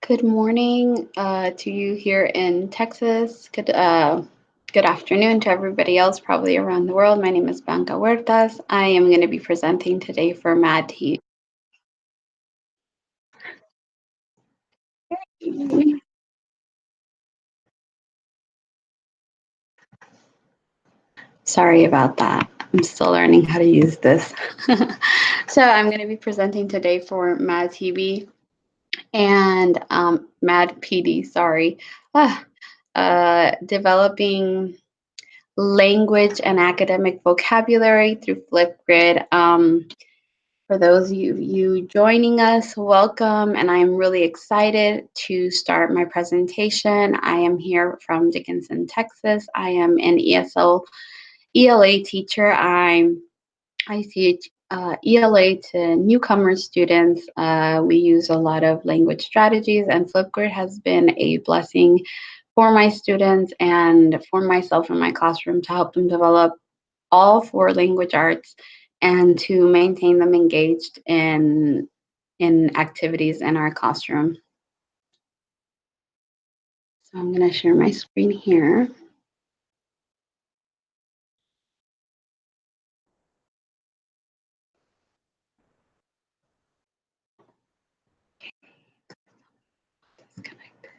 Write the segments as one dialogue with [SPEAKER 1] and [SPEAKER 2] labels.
[SPEAKER 1] Good morning to you here in Texas. Good afternoon to everybody else, probably around the world. My name is Blanca Huertas. I am going to be presenting today for Mad Tea. Sorry about that. I'm still learning how to use this. So I'm going to be presenting today for Mad TV and Mad PD. Sorry, developing language and academic vocabulary through FLIPGRID. For those of you joining us, welcome, and I am really excited to start my presentation. I am here from Dickinson, Texas. I am an ELA teacher. I teach ELA to newcomer students. We use a lot of language strategies, and FLIPGRID has been a blessing for my students and for myself in my classroom to help them develop all four language arts and to maintain them engaged in activities in our classroom. So I'm going to share my screen here. Disconnected.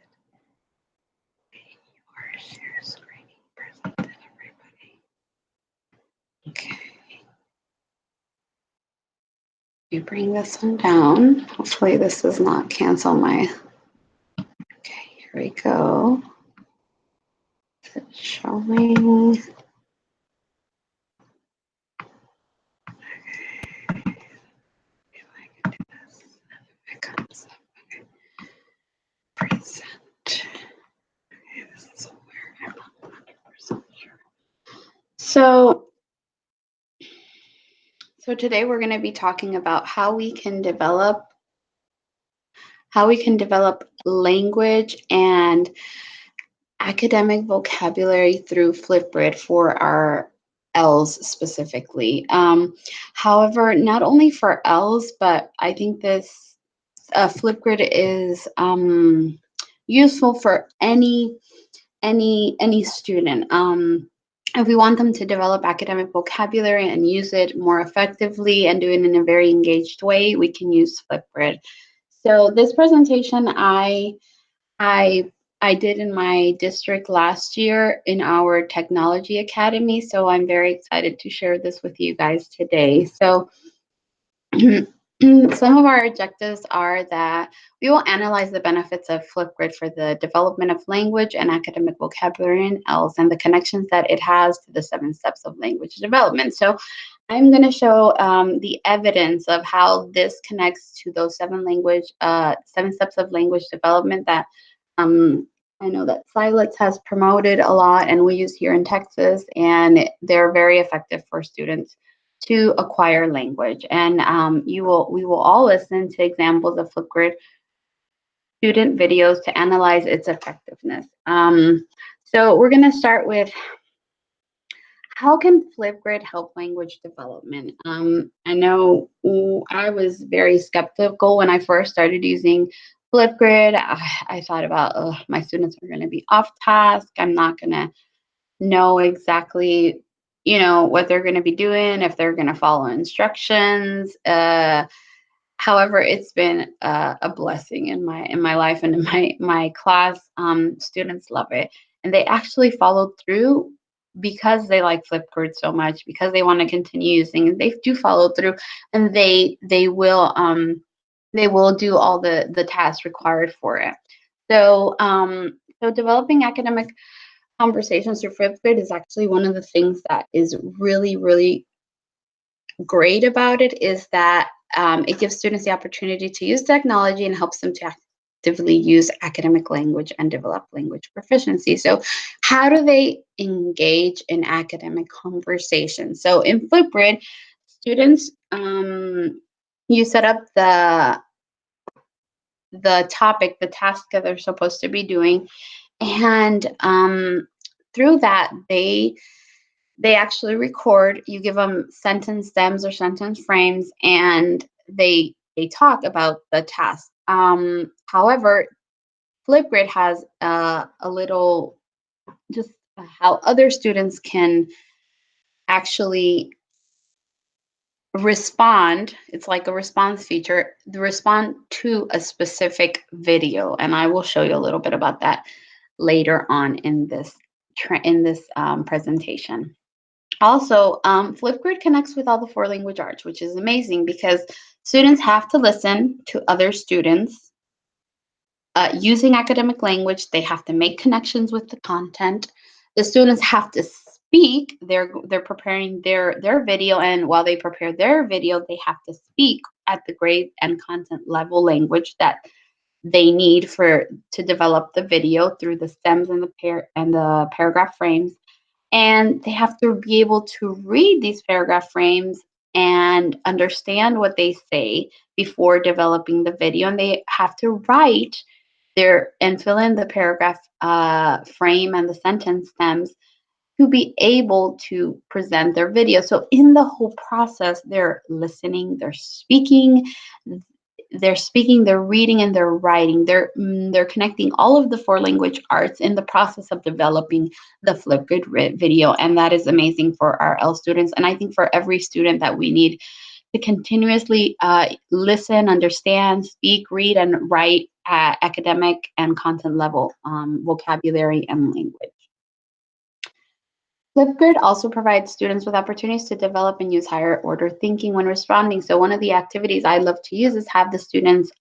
[SPEAKER 1] Your share screen presented, everybody. Okay. You bring this one down. Hopefully this does not cancel my. Okay, here we go. It's showing. It comes up. Okay. Present. Okay, this is where I'm not 100% sure. So today we're going to be talking about how we can develop language and academic vocabulary through FlipGrid for our L's specifically. However, not only for L's, but I think this FlipGrid is useful for any student. If we want them to develop academic vocabulary and use it more effectively and do it in a very engaged way, we can use FlipGrid. So this presentation I did in my district last year in our technology academy. So I'm very excited to share this with you guys today. So some of our objectives are that we will analyze the benefits of FlipGrid for the development of language and academic vocabulary in ELS and the connections that it has to the 7 steps of language development. So I'm going to show the evidence of how this connects to those 7 steps of language development that I know that Silence has promoted a lot and we use here in Texas, and they're very effective for students to acquire language. And we will all listen to examples of Flipgrid student videos to analyze its effectiveness. So we're going to start with how can Flipgrid help language development? I know I was very skeptical when I first started using Flipgrid. I thought about, oh, my students are going to be off task. I'm not going to know exactly, what they're going to be doing, if they're going to follow instructions. However, it's been a blessing in my life and in my class. Students love it, and they actually followed through because they like Flipgrid so much, because they want to continue using it. They do follow through, and they will do all the tasks required for it. So developing academic conversations through Flipgrid is actually one of the things that is really, really great about it, is that it gives students the opportunity to use technology and helps them to actively use academic language and develop language proficiency. So how do they engage in academic conversation? So in Flipgrid, students, you set up the topic, the task that they're supposed to be doing, and through that they actually record. You give them sentence stems or sentence frames, and they talk about the task. However, Flipgrid has a little just how other students can actually respond. It's like a response feature, respond to a specific video, and I will show you a little bit about that later on in this presentation. Also, Flipgrid connects with all the four language arts, which is amazing because students have to listen to other students using academic language. They have to make connections with the content. The students have to speak. They're preparing their video, and while they prepare their video, they have to speak at the grade and content level language that they need to develop the video through the stems and the paragraph frames. And they have to be able to read these paragraph frames and understand what they say before developing the video. And they have to write and fill in the paragraph frame and the sentence stems to be able to present their video. So in the whole process, they're listening, they're reading, and they're writing. They're connecting all of the four language arts in the process of developing the Flipgrid video, and that is amazing for our L students. And I think for every student that we need to continuously listen, understand, speak, read, and write at academic and content level vocabulary and language. Flipgrid also provides students with opportunities to develop and use higher order thinking when responding. So one of the activities I love to use is have the students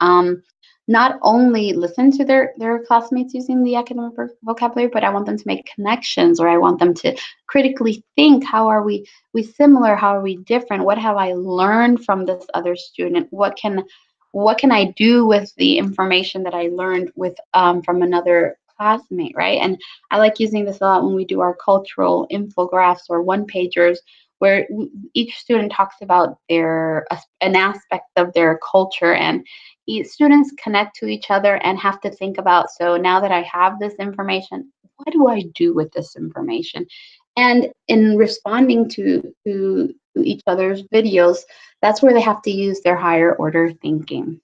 [SPEAKER 1] not only listen to their classmates using the academic vocabulary, but I want them to make connections, or I want them to critically think, how are we similar? How are we different? What have I learned from this other student? What can I do with the information that I learned from another classmate, right? And I like using this a lot when we do our cultural infographics or one-pagers, where each student talks about an aspect of their culture, and students connect to each other and have to think about, so now that I have this information, what do I do with this information? And in responding to each other's videos, that's where they have to use their higher order thinking.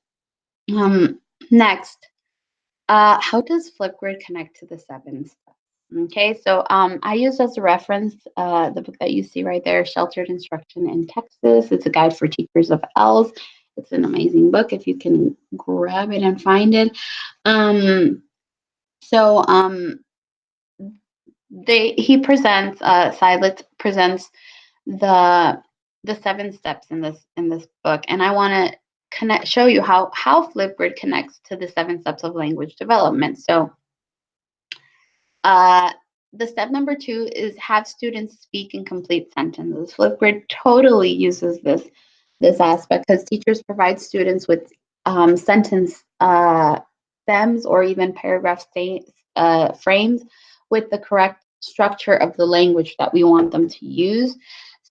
[SPEAKER 1] Next, how does Flipgrid connect to the 7 steps? Okay, so I use as a reference the book that you see right there, Sheltered Instruction in Texas. It's a guide for teachers of ELs. It's an amazing book if you can grab it and find it. Silas presents the 7 steps in this book, and I want to show you how Flipgrid connects to the 7 steps of language development. So the step number 2 is have students speak in complete sentences. Flipgrid totally uses this aspect because teachers provide students with sentence stems or even paragraph frames with the correct structure of the language that we want them to use.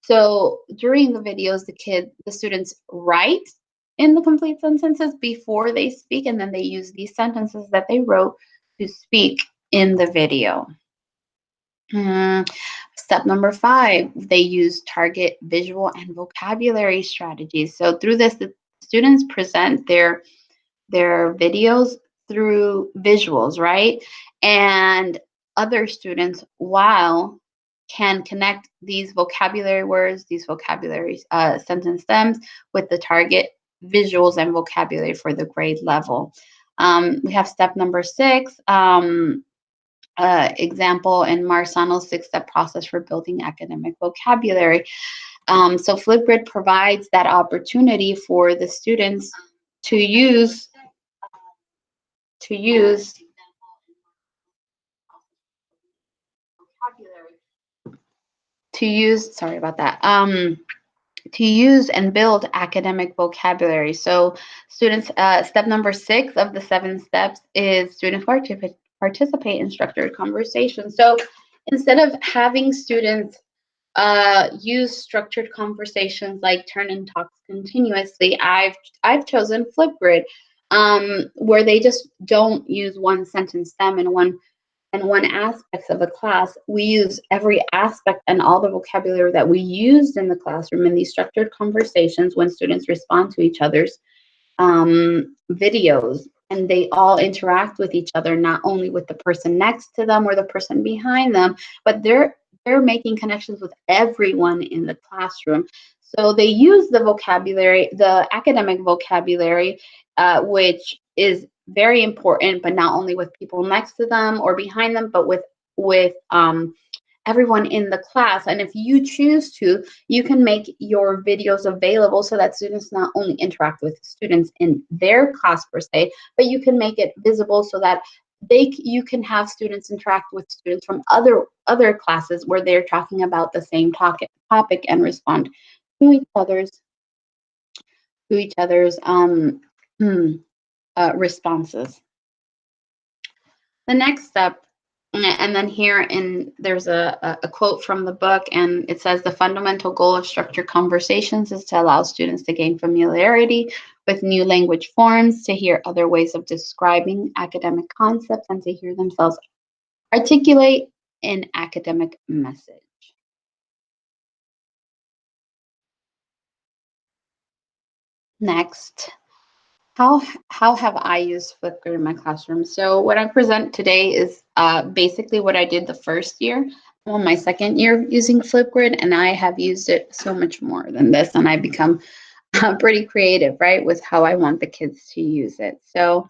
[SPEAKER 1] So during the videos, the students write in the complete sentences before they speak, and then they use these sentences that they wrote to speak in the video. Step number 5, they use target visual and vocabulary strategies. So through this, the students present their videos through visuals, right? And other students, can connect these vocabulary words, these vocabulary sentence stems with the target visuals and vocabulary for the grade level. We have step number 6, example in Marsano's 6-step process for building academic vocabulary. So Flipgrid provides that opportunity for the students to use sorry about that, to use and build academic vocabulary. So students, step number 6 of the 7 steps is students participate in structured conversation. So instead of having students use structured conversations like turn and talks continuously, I've chosen Flipgrid, where they just don't use one sentence stem and one aspect of a class. We use every aspect and all the vocabulary that we used in the classroom in these structured conversations when students respond to each other's videos. and they all interact with each other, not only with the person next to them or the person behind them, but they're making connections with everyone in the classroom. So they use the vocabulary, the academic vocabulary, which is very important, but not only with people next to them or behind them, but with everyone in the class. And if you choose to, you can make your videos available so that students not only interact with students in their class per se, but you can make it visible so that you can have students interact with students from other classes where they're talking about the same topic and respond to each other's responses. The next step, and then there's a quote from the book, and it says the fundamental goal of structured conversations is to allow students to gain familiarity with new language forms, to hear other ways of describing academic concepts, and to hear themselves articulate an academic message. Next, how have I used Flipgrid in my classroom? So what I present today is basically what I did the first year. I'm on my second year using Flipgrid, and I have used it so much more than this, and I become pretty creative, right, with how I want the kids to use it. So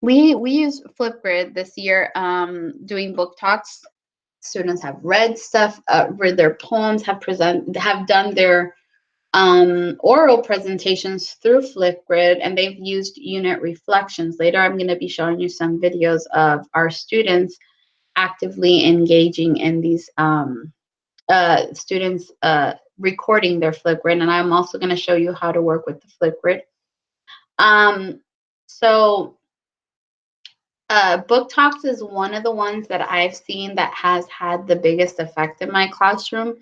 [SPEAKER 1] we use Flipgrid this year doing book talks. Students have read stuff, read their poems, have done their oral presentations through Flipgrid, and they've used unit reflections. Later, I'm going to be showing you some videos of our students actively engaging in these students recording their Flipgrid, and I'm also going to show you how to work with the Flipgrid. So book talks is one of the ones that I've seen that has had the biggest effect in my classroom.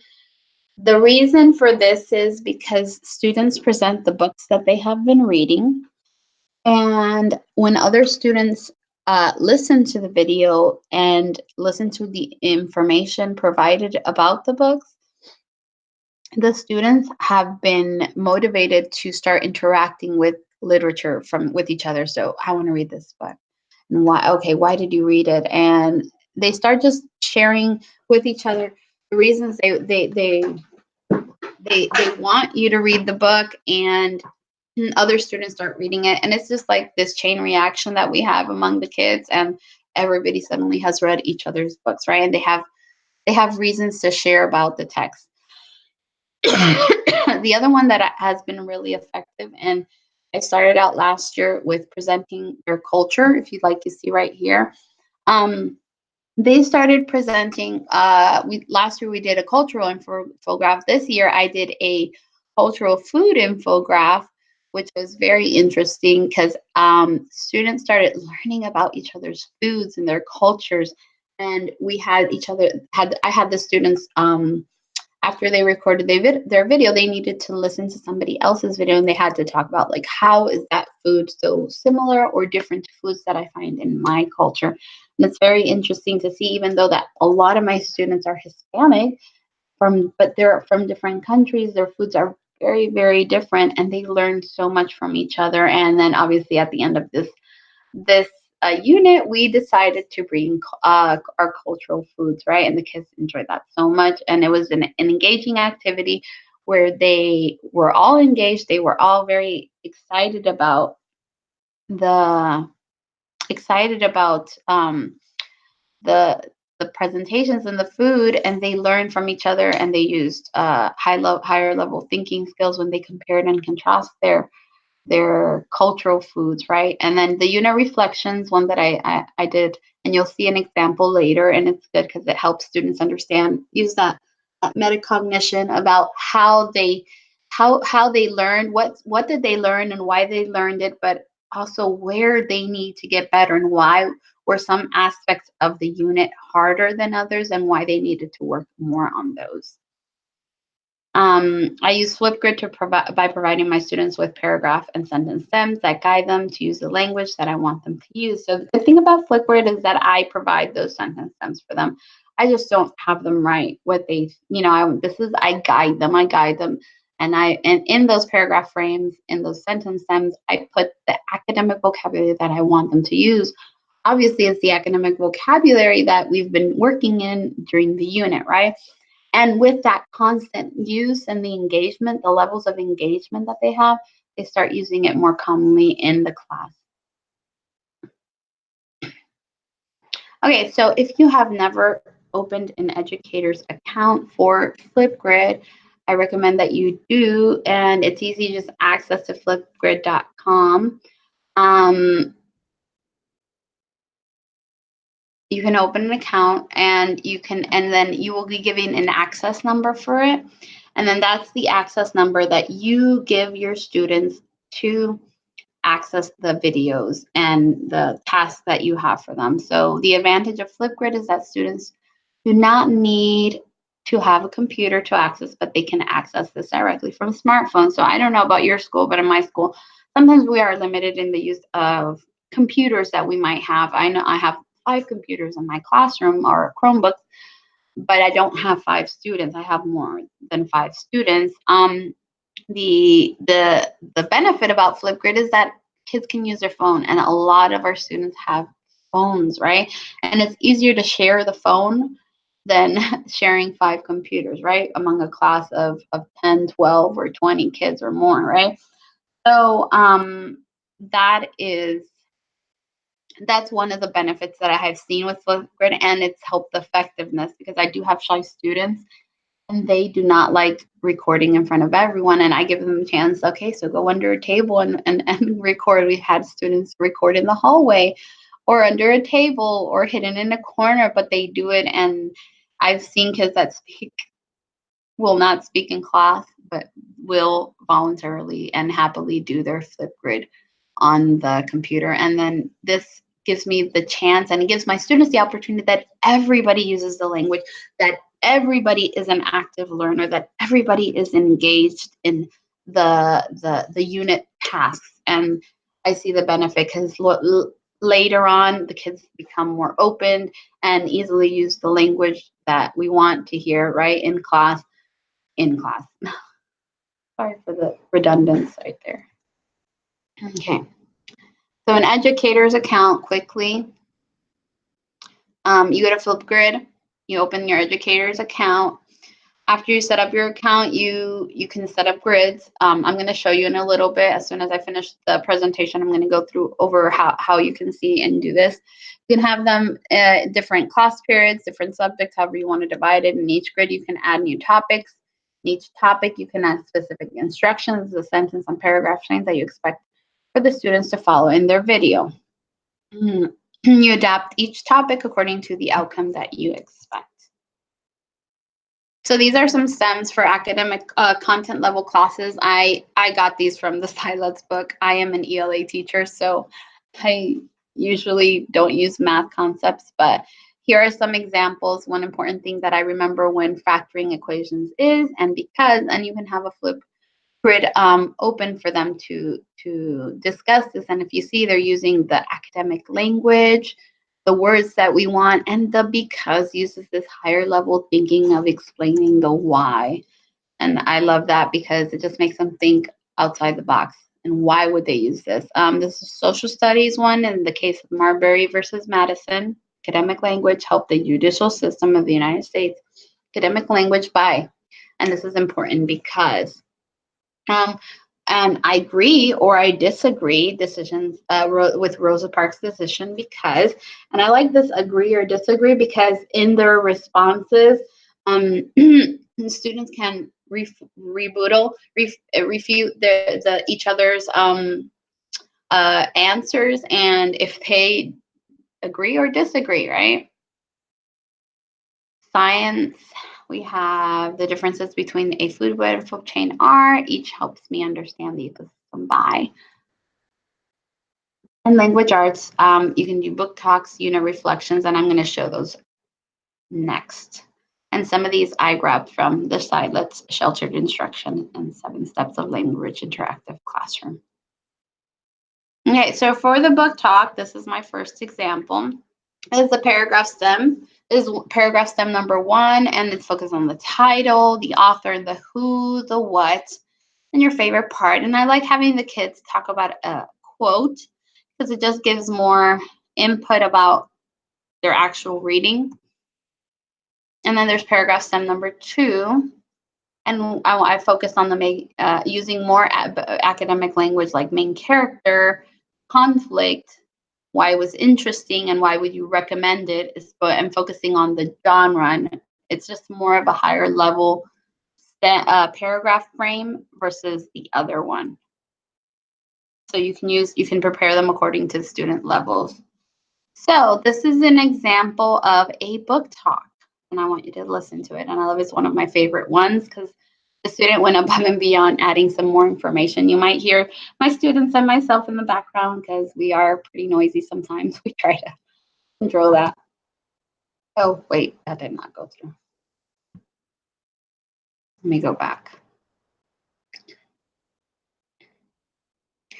[SPEAKER 1] The reason for this is because students present the books that they have been reading, and when other students listen to the video and listen to the information provided about the books, the students have been motivated to start interacting with literature with each other. So I want to read this book. And why? Okay, why did you read it? And they start just sharing with each other the reasons they want you to read the book, and other students start reading it, and it's just like this chain reaction that we have among the kids, and everybody suddenly has read each other's books, right? And they have reasons to share about the text. The other one that has been really effective, and I started out last year with presenting their culture, if you'd like to see right here. They started presenting, last year we did a cultural infograph. This year I did a cultural food infograph, which was very interesting because students started learning about each other's foods and their cultures. And we had I had the students, after they recorded their video, they needed to listen to somebody else's video, and they had to talk about, like, how is that food so similar or different to foods that I find in my culture. And it's very interesting to see, even though that a lot of my students are Hispanic, but they're from different countries, their foods are very, very different, and they learn so much from each other. And then obviously at the end of this unit, we decided to bring our cultural foods, right? And the kids enjoyed that so much. And it was an engaging activity where they were all engaged. They were all very the excited about the presentations and the food, and they learned from each other, and they used higher level thinking skills when they compared and contrast their cultural foods, right? And then the unit reflections, one that I did, and you'll see an example later, and it's good because it helps students use that metacognition about how they learned, what did they learn and why they learned it, but also where they need to get better, and why were some aspects of the unit harder than others, and why they needed to work more on those. I use Flipgrid by providing my students with paragraph and sentence stems that guide them to use the language that I want them to use. So the thing about Flipgrid is that I provide those sentence stems for them. I just don't have them write what they, I guide them, and in those paragraph frames, in those sentence stems, I put the academic vocabulary that I want them to use. Obviously, it's the academic vocabulary that we've been working in during the unit, right? And with that constant use and the engagement, the levels of engagement that they have, they start using it more commonly in the class. Okay, so if you have never opened an educator's account for FlipGrid, I recommend that you do, and it's easy, just access to flipgrid.com. You can open an account and then you will be given an access number for it. And then that's the access number that you give your students to access the videos and the tasks that you have for them. So the advantage of FlipGrid is that students do not need to have a computer to access, but they can access this directly from a smartphone. So I don't know about your school, but in my school, sometimes we are limited in the use of computers that we might have. I know I have 5 computers in my classroom or Chromebooks, but I don't have 5 students. I have more than 5 students. The benefit about Flipgrid is that kids can use their phone, and a lot of our students have phones, right? And it's easier to share the phone than sharing 5 computers, right? Among a class of 10, 12, or 20 kids or more, right? So that's one of the benefits that I have seen with Flipgrid, and it's helped the effectiveness because I do have shy students and they do not like recording in front of everyone, and I give them a chance. Okay, so go under a table and record. We had students record in the hallway or under a table or hidden in a corner, but they do it. And I've seen kids that will not speak in class, but will voluntarily and happily do their Flipgrid on the computer. And then this gives me the chance, and it gives my students the opportunity that everybody uses the language, that everybody is an active learner, that everybody is engaged in the unit tasks. And I see the benefit because later on the kids become more open and easily use the language that we want to hear, right, in class. Sorry for the redundance right there. Okay, so an educator's account, quickly. You go to Flipgrid, you open your educator's account. After you set up your account, you can set up grids. I'm going to show you in a little bit. As soon as I finish the presentation, I'm going to go over how you can see and do this. You can have them different class periods, different subjects, however you want to divide it. In each grid, you can add new topics. In each topic, you can add specific instructions, the sentence and paragraph length that you expect for the students to follow in their video. You adapt each topic according to the outcome that you expect. So these are some stems for academic content level classes. I got these from the Silets book. I am an ELA teacher, so I usually don't use math concepts, but here are some examples. One important thing that I remember when factoring equations is, and because, and you can have a Flipgrid open for them to discuss this. And if you see, they're using the academic language, the words that we want, and the because uses this higher level thinking of explaining the why. And I love that because it just makes them think outside the box. And why would they use this? This is social studies one. In the case of Marbury versus Madison, academic language helped the judicial system of the United States. Academic language by, and this is important because and I agree or I disagree decisions with Rosa Parks' decision because, and I like this agree or disagree because in their responses, students can refute each other's answers, and if they agree or disagree, right? Science. We have the differences between a fluid web and flip chain R. Each helps me understand the ecosystem by. And language arts, you can do book talks, unit reflections, and I'm going to show those next. And some of these I grabbed from the Silets Sheltered Instruction and 7 Steps of Language Interactive Classroom. Okay, so for the book talk, this is my first example. This is the paragraph stem. This is paragraph stem number 1, and it's focused on the title, the author, the who, the what, and your favorite part. And I like having the kids talk about a quote because it just gives more input about their actual reading. And then there's paragraph stem number 2. And I focus on the using more academic language like main character, conflict, why it was interesting, and why would you recommend it. But I'm focusing on the genre, and it's just more of a higher level paragraph frame versus the other one. So you can prepare them according to the student levels. So this is an example of a book talk, and I want you to listen to it. And I love it's one of my favorite ones because the student went above and beyond adding some more information. You might hear my students and myself in the background because we are pretty noisy sometimes. We try to control that. Oh, wait, that did not go through. Let me go back.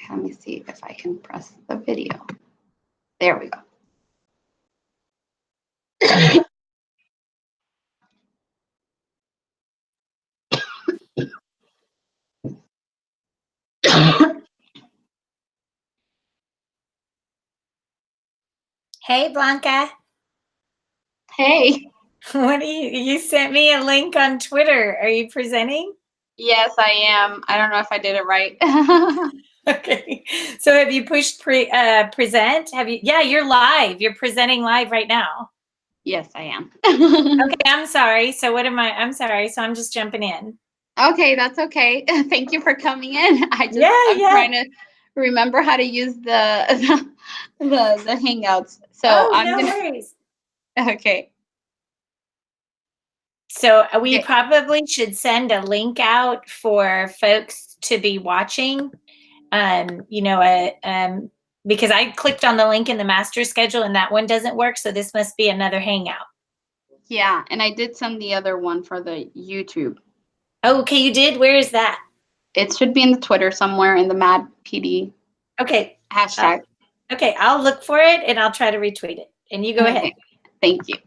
[SPEAKER 1] Let me see if I can press the video. There we go.
[SPEAKER 2] Hey, Blanca.
[SPEAKER 1] Hey.
[SPEAKER 2] What you sent me a link on Twitter. Are you presenting?
[SPEAKER 1] Yes, I am. I don't know if I did it right.
[SPEAKER 2] Okay. So have you pushed present? Have you? Yeah, you're live. You're presenting live right now.
[SPEAKER 1] Yes, I am.
[SPEAKER 2] Okay, I'm sorry. So what am I? I'm sorry. So I'm just jumping in.
[SPEAKER 1] Okay, that's okay. Thank you for coming in. I'm trying to remember how to use the Hangouts. So
[SPEAKER 2] no worries.
[SPEAKER 1] Okay.
[SPEAKER 2] So we probably should send a link out for folks to be watching. Because I clicked on the link in the master schedule and that one doesn't work. So this must be another Hangout.
[SPEAKER 1] Yeah, and I did send the other one for the YouTube.
[SPEAKER 2] Oh, okay, you did? Where is that?
[SPEAKER 1] It should be in the Twitter somewhere in the Mad PD.
[SPEAKER 2] Okay.
[SPEAKER 1] Hashtag.
[SPEAKER 2] Okay, I'll look for it and I'll try to retweet it. And you go ahead.
[SPEAKER 1] Thank you.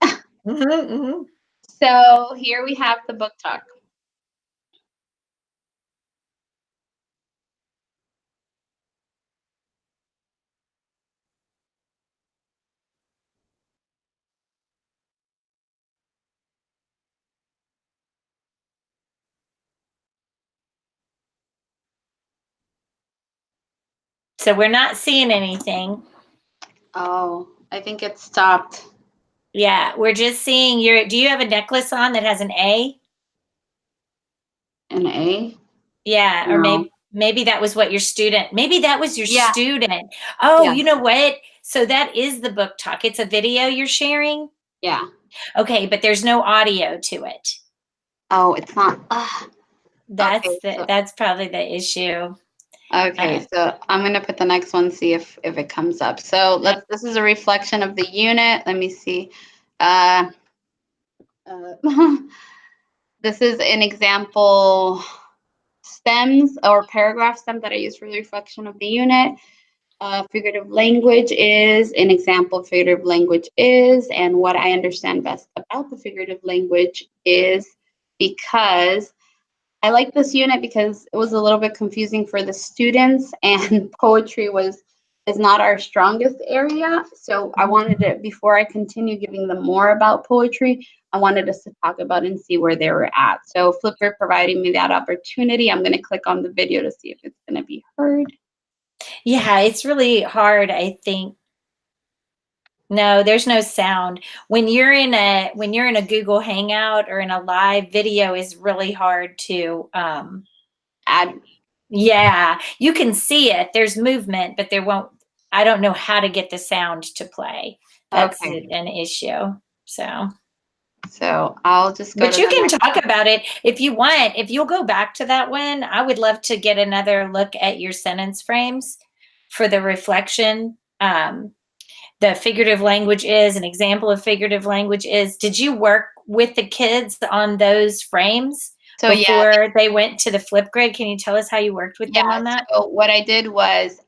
[SPEAKER 1] So here we have the book talk.
[SPEAKER 2] So we're not seeing anything.
[SPEAKER 1] Oh, I think it stopped.
[SPEAKER 2] Yeah, we're just seeing do you have a necklace on that has an A?
[SPEAKER 1] An A?
[SPEAKER 2] Yeah,
[SPEAKER 1] No.
[SPEAKER 2] or maybe that was what your student, maybe that was your student. Oh, You know what? So that is the book talk. It's a video you're sharing?
[SPEAKER 1] Yeah.
[SPEAKER 2] Okay, but there's no audio to it.
[SPEAKER 1] Oh, it's not.
[SPEAKER 2] That's probably the issue.
[SPEAKER 1] Okay, so I'm gonna put the next one, see if it comes up. So this is a reflection of the unit. Let me see. This is an example stems or paragraph stem that I use for the reflection of the unit. Figurative language is an example of figurative language is, and what I understand best about the figurative language is because I like this unit because it was a little bit confusing for the students, and poetry is not our strongest area. So I wanted to, before I continue giving them more about poetry, I wanted us to talk about and see where they were at. So Flipgrid providing me that opportunity. I'm going to click on the video to see if it's going to be heard.
[SPEAKER 2] Yeah, it's really hard, I think. No, there's no sound. When you're in a Google Hangout or in a live, video is really hard to
[SPEAKER 1] add.
[SPEAKER 2] Yeah, you can see it. There's movement, but I don't know how to get the sound to play. That's an issue.
[SPEAKER 1] So I'll just go.
[SPEAKER 2] But you can talk about it if you want. If you'll go back to that one, I would love to get another look at your sentence frames for the reflection. The figurative language is an example of figurative language is. Did you work with the kids on those frames before they went to the FLIPGRID? Can you tell us how you worked with them on that?
[SPEAKER 1] So what I did was,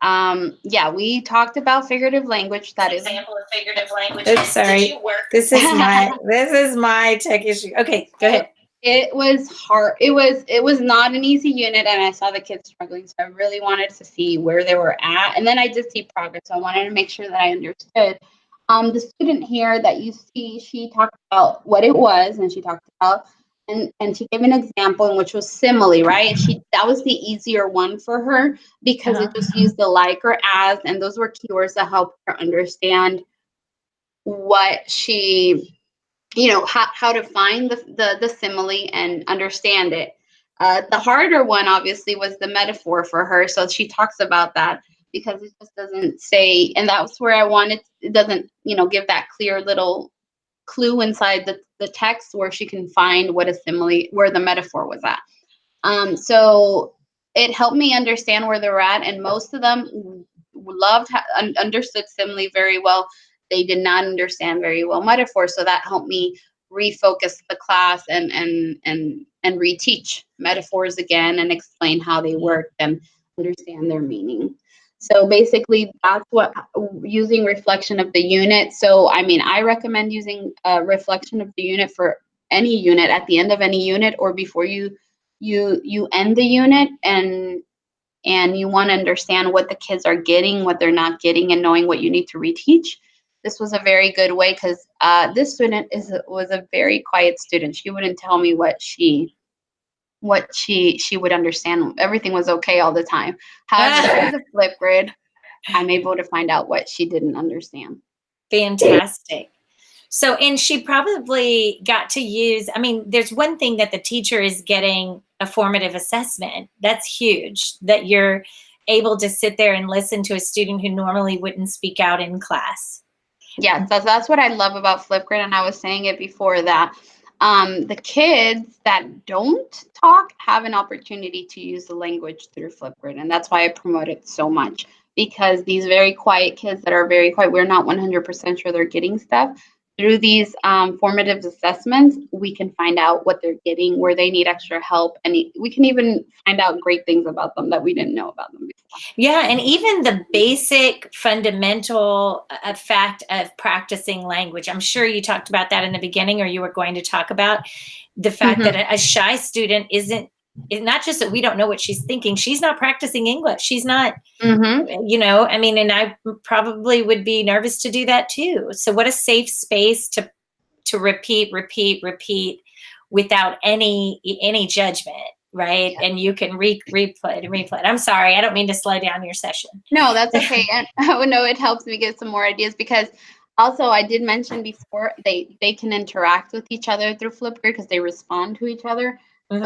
[SPEAKER 1] we talked about figurative language. That is
[SPEAKER 2] example of figurative language. Oops, sorry. This is my tech issue. Okay, go ahead.
[SPEAKER 1] It was hard. It was not an easy unit, and I saw the kids struggling, so I really wanted to see where they were at. And then I did see progress, so I wanted to make sure that I understood. The student here that you see, she talked about what it was, and she talked about and she gave an example, in which was simile, right? And that was the easier one for her because it just used the like or as, and those were keywords that helped her understand what she, how to find the simile and understand it. The harder one obviously was the metaphor for her, so she talks about that because it just doesn't say, and that's where I wanted, it doesn't, give that clear little clue inside the text where she can find what a simile, where the metaphor was at. So it helped me understand where they're at, and most of them understood simile very well. They did not understand very well metaphor, so that helped me refocus the class and reteach metaphors again and explain how they work and understand their meaning. So basically, that's what, using reflection of the unit. So I mean, I recommend using a reflection of the unit for any unit, at the end of any unit, or before you end the unit, and you want to understand what the kids are getting, what they're not getting, and knowing what you need to reteach. This was a very good way, because this student was a very quiet student. She wouldn't tell me what she would understand. Everything was okay all the time. However, through the FLIPGRID, I'm able to find out what she didn't understand.
[SPEAKER 2] Fantastic. So, and she probably got to use, I mean, there's one thing that the teacher is getting a formative assessment. That's huge, that you're able to sit there and listen to a student who normally wouldn't speak out in class.
[SPEAKER 1] Yeah, that's what I love about FLIPGRID, and I was saying it before, that the kids that don't talk have an opportunity to use the language through FLIPGRID, and that's why I promote it so much, because these very quiet kids that are very quiet, we're not 100% sure they're getting stuff. Through these formative assessments, we can find out what they're getting, where they need extra help, and we can even find out great things about them that we didn't know about them before.
[SPEAKER 2] Yeah, and even the basic fundamental fact of practicing language. I'm sure you talked about that in the beginning, or you were going to talk about the fact that a shy student it's not just that we don't know what she's thinking. She's not practicing English. She's not, I mean, and I probably would be nervous to do that too. So what a safe space to repeat without any judgment. Right. Yeah. And you can replay it. I'm sorry. I don't mean to slow down your session.
[SPEAKER 1] No, that's okay. And no, it helps me get some more ideas, because also I did mention before, they can interact with each other through FLIPGRID because they respond to each other. So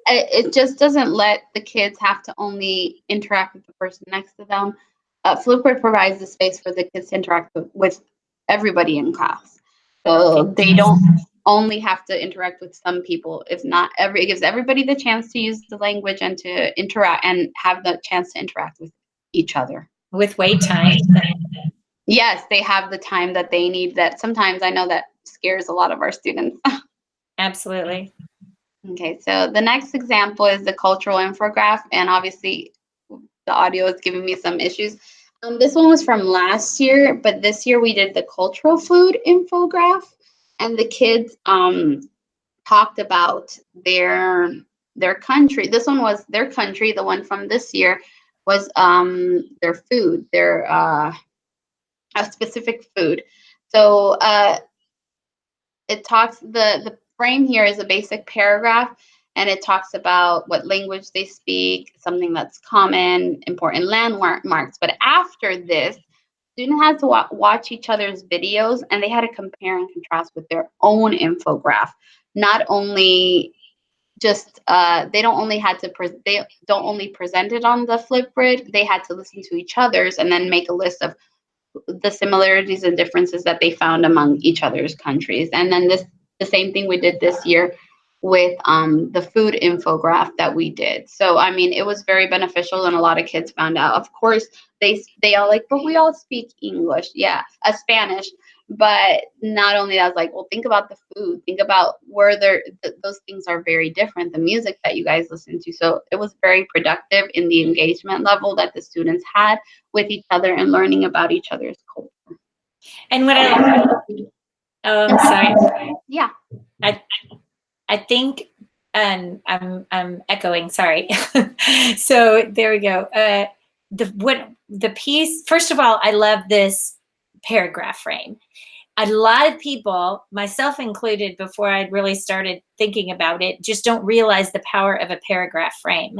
[SPEAKER 1] it just doesn't let the kids have to only interact with the person next to them. FLIPGRID provides the space for the kids to interact with everybody in class. So they don't only have to interact with some people. If not it gives everybody the chance to use the language and to interact and have the chance to interact with each other.
[SPEAKER 2] With wait time.
[SPEAKER 1] Yes, they have the time that they need. That sometimes I know that scares a lot of our students.
[SPEAKER 2] Absolutely.
[SPEAKER 1] Okay, so the next example is the cultural infograph, and obviously the audio is giving me some issues. This one was from last year, but this year we did the cultural food infograph, and the kids talked about their country. This one was their country. The one from this year was their food, their a specific food. So it talks, the frame here is a basic paragraph, and it talks about what language they speak, something that's common, important landmarks. But after this, student had to watch each other's videos, and they had to compare and contrast with their own infograph. Not only just they don't only present it on the FLIPGRID, they had to listen to each other's and then make a list of the similarities and differences that they found among each other's countries. And then the same thing we did this year with the food infograph that we did. So I mean, it was very beneficial, and a lot of kids found out. Of course, they all like, but we all speak English, Spanish. But not only that, I was like, well, think about the food, think about where those things are very different, the music that you guys listen to. So it was very productive in the engagement level that the students had with each other and learning about each other's culture.
[SPEAKER 2] And what I'm sorry.
[SPEAKER 1] Yeah.
[SPEAKER 2] I think and I'm echoing, sorry. So there we go. The piece, first of all, I love this paragraph frame. A lot of people, myself included, before I'd really started thinking about it, just don't realize the power of a paragraph frame.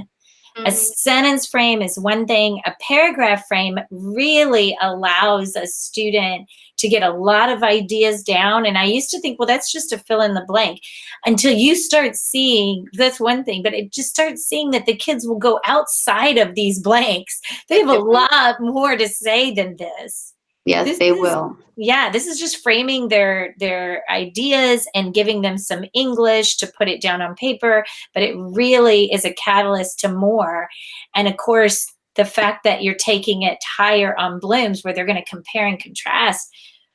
[SPEAKER 2] A sentence frame is one thing. A paragraph frame really allows a student to get a lot of ideas down. And I used to think, well, that's just a fill in the blank, until you start seeing, that's one thing, but it just starts seeing that the kids will go outside of these blanks. They have a lot more to say than this.
[SPEAKER 1] Yes, they will.
[SPEAKER 2] Yeah, this is just framing their ideas and giving them some English to put it down on paper, but it really is a catalyst to more. And of course, the fact that you're taking it higher on Bloom's, where they're going to compare and contrast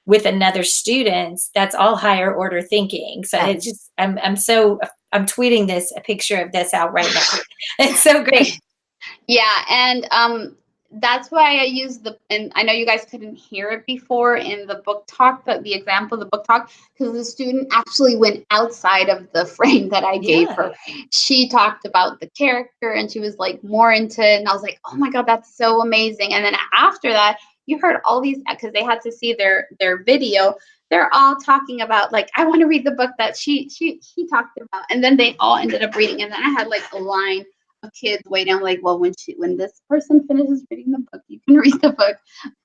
[SPEAKER 2] with another students, that's all higher order thinking. So it's just, I'm tweeting this, a picture of this out right now. It's so great.
[SPEAKER 1] Yeah, and that's why I use and I know you guys couldn't hear it before in the book talk, but the example of the book talk, because the student actually went outside of the frame that I gave her. She talked about the character and she was like more into it, and I was like, oh my God, that's so amazing. And then after that, you heard all these, because they had to see their video. They're all talking about, like, I want to read the book that she talked about, and then they all ended up reading. And then I had like a line of kids waiting. I'm like, well, when this person finishes reading the book, you can read the book,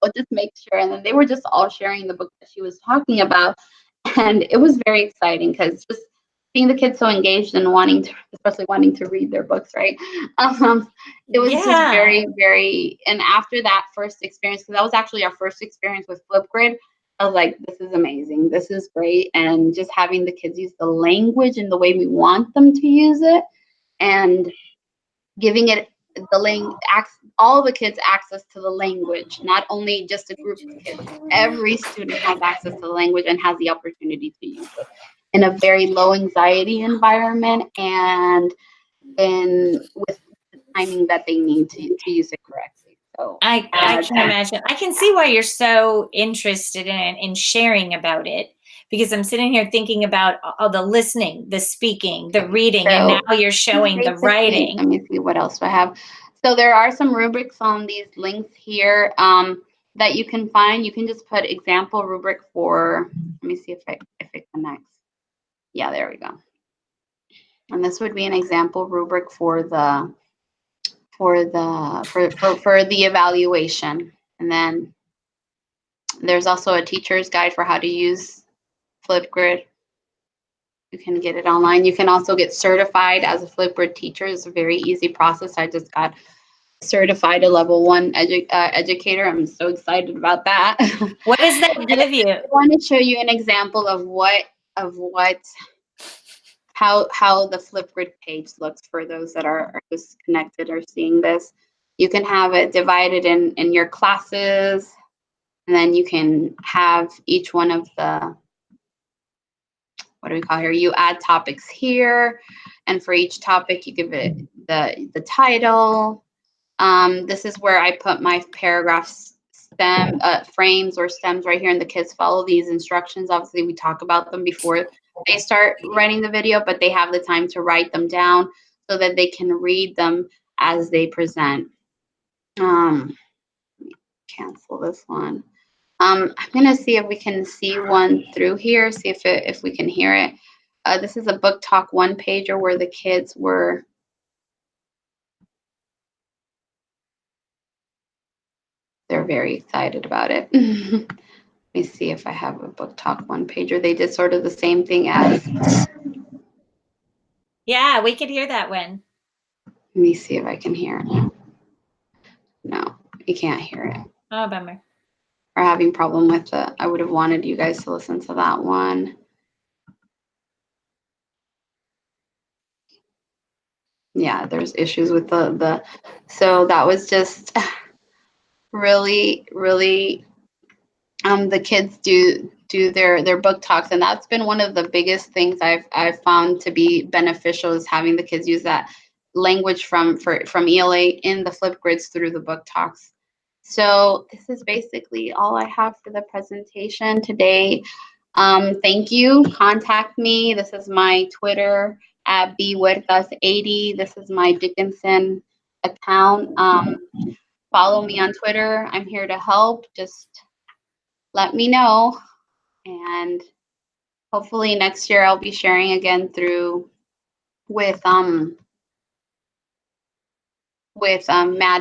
[SPEAKER 1] but just make sure. And then they were just all sharing the book that she was talking about, and it was very exciting because just seeing the kids so engaged and especially wanting to read their books, right? It was just very, very. And after that first experience, because that was actually our first experience with FLIPGRID, I was like, this is amazing. This is great. And just having the kids use the language in the way we want them to use it, and giving it all the kids access to the language, not only just a group of kids. Every student has access to the language and has the opportunity to use it in a very low anxiety environment, and with the timing that they need to use it correctly. So
[SPEAKER 2] I can imagine. I can see why you're so interested in sharing about it, because I'm sitting here thinking about all the listening, the speaking, the reading, and now you're showing the writing.
[SPEAKER 1] Let me see what else I have. So there are some rubrics on these links here that you can find. You can just put example rubric for, let me see if it connects. Yeah, there we go. And this would be an example rubric for the evaluation. And then there's also a teacher's guide for how to use FLIPGRID. You can get it online. You can also get certified as a FLIPGRID teacher. It's a very easy process. I just got certified a level 1 educator. I'm so excited about that.
[SPEAKER 2] What does that give you?
[SPEAKER 1] I want to show you an example of how the FLIPGRID page looks for those that are disconnected or seeing this. You can have it divided in your classes, and then you can have each one of the, what do we call here? You add topics here, and for each topic, you give it the title. This is where I put my paragraphs frames or stems right here, and the kids follow these instructions. Obviously, we talk about them before they start writing the video, but they have the time to write them down so that they can read them as they present. Cancel this one. I'm gonna see if we can see one through here, see if we can hear it. This is a book talk one pager where the kids were. They're very excited about it. Let me see if I have a book talk one pager. They did sort of the same thing as.
[SPEAKER 2] Yeah, we could hear that one.
[SPEAKER 1] Let me see if I can hear it. No, you can't hear it.
[SPEAKER 2] Oh, bummer.
[SPEAKER 1] We're having problem with it. I would have wanted you guys to listen to that one. Yeah, there's issues with so that was just really, really, the kids do their book talks, and that's been one of the biggest things I've found to be beneficial, is having the kids use that language from ELA in the FLIPGRIDs through the book talks. So this is basically all I have for the presentation today. Thank you. Contact me. This is my Twitter at bhuertas80. This is my Dickinson account. Follow me on Twitter. I'm here to help. Just let me know. And hopefully next year I'll be sharing again with Mad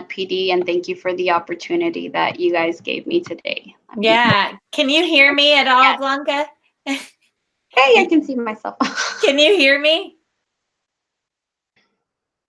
[SPEAKER 1] PD, and thank you for the opportunity that you guys gave me today.
[SPEAKER 2] Yeah. Can you hear me at all,
[SPEAKER 1] Yes.
[SPEAKER 2] Blanca?
[SPEAKER 1] Hey, I can see myself.
[SPEAKER 2] Can you hear me?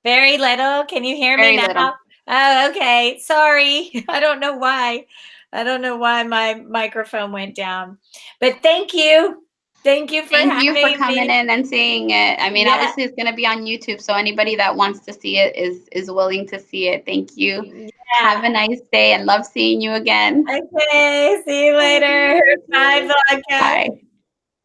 [SPEAKER 2] Very little. Can you hear me
[SPEAKER 1] Very
[SPEAKER 2] now?
[SPEAKER 1] little.
[SPEAKER 2] Oh, okay. Sorry. I don't know why. I don't know why my microphone went down. But thank you. Thank you for
[SPEAKER 1] Thank you for
[SPEAKER 2] having
[SPEAKER 1] coming
[SPEAKER 2] me.
[SPEAKER 1] in and seeing it. I mean,
[SPEAKER 2] Yeah.
[SPEAKER 1] obviously it's going to be on YouTube, so anybody that wants to see it is willing to see it. Thank you.
[SPEAKER 2] Yeah.
[SPEAKER 1] Have a nice day and love seeing you again.
[SPEAKER 2] Okay. See you later. Bye, Blanca.
[SPEAKER 1] Bye.